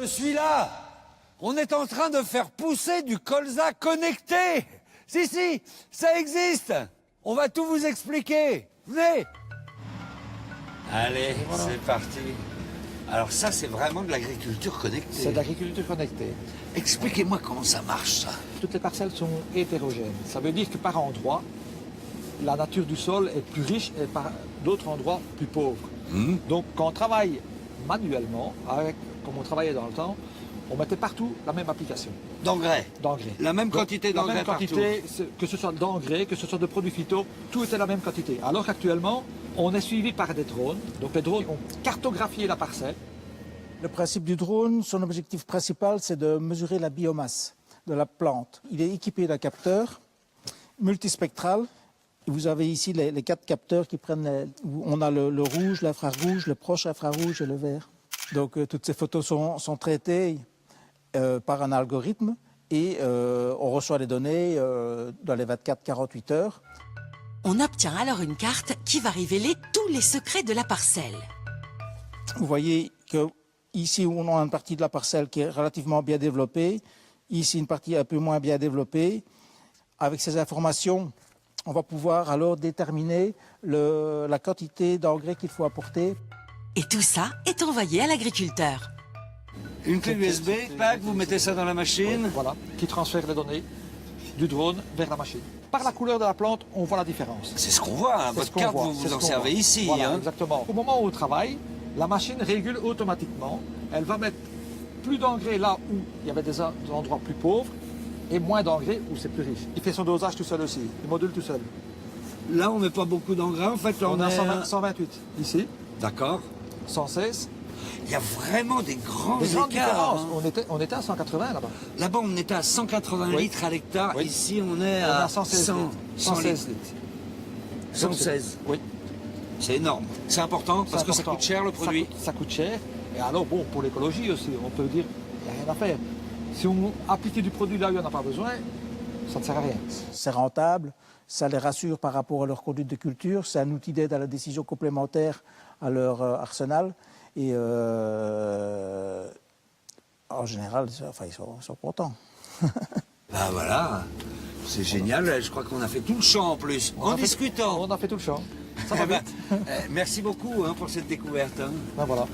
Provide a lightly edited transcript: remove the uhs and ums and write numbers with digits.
Je suis là. On est en train de faire pousser du colza connecté. Si, ça existe. On va tout vous expliquer. Venez. Allez, voilà. C'est parti. Alors ça, c'est vraiment de l'agriculture connectée. C'est de l'agriculture connectée. Expliquez-moi comment ça marche, ça. Toutes les parcelles sont hétérogènes. Ça veut dire que par endroit, la nature du sol est plus riche et par d'autres endroits plus pauvre. Donc quand on travaille manuellement, comme on travaillait dans le temps, on mettait partout la même application. D'engrais. D'engrais. La même quantité d'engrais partout. La même quantité, que ce soit d'engrais, que ce soit de produits phyto, tout était la même quantité. Alors qu'actuellement, on est suivi par des drones. Donc les drones ont cartographié la parcelle. Le principe du drone, son objectif principal, c'est de mesurer la biomasse de la plante. Il est équipé d'un capteur multispectral. Vous avez ici les 4 capteurs qui prennent... On a le rouge, l'infrarouge, le proche infrarouge et le vert. Donc toutes ces photos sont traitées par un algorithme et on reçoit les données dans les 24-48 heures. On obtient alors une carte qui va révéler tous les secrets de la parcelle. Vous voyez que ici, on a une partie de la parcelle qui est relativement bien développée. Ici, une partie un peu moins bien développée. Avec ces informations, on va pouvoir alors déterminer la quantité d'engrais qu'il faut apporter. Et tout ça est envoyé à l'agriculteur. Une clé USB, clac, vous mettez ça dans la machine. Voilà, qui transfère les données du drone vers la machine. Par la couleur de la plante, on voit la différence. C'est ce qu'on voit, hein. Votre carte, vous vous en servez ici. Voilà, hein. Exactement. Au moment où on travaille, la machine régule automatiquement. Elle va mettre plus d'engrais là où il y avait des endroits plus pauvres et moins d'engrais où c'est plus riche. Il fait son dosage tout seul aussi, il module tout seul. Là, on met pas beaucoup d'engrais, en fait. On a 128 ici. D'accord. 116. Il y a vraiment des grands écarts. différences. Hein. On était à 180 là-bas. Là-bas, on était à 180 litres à l'hectare. Oui. Ici, on est à 116 litres. 116. Oui. C'est énorme. C'est important parce que ça coûte cher le produit. Ça coûte cher. Et alors, bon, pour l'écologie aussi, on peut dire, il n'y a rien à faire. Si on appliquait du produit là où il n'y en a pas besoin, ça ne sert à rien. C'est rentable, ça les rassure par rapport à leur conduite de culture, c'est un outil d'aide à la décision complémentaire à leur arsenal. Et en général, ils sont contents. Ben voilà, c'est génial. Je crois qu'on a fait tout le champ en plus, en discutant. On a fait tout le champ. Ça va vite. Merci beaucoup pour cette découverte. Ben voilà.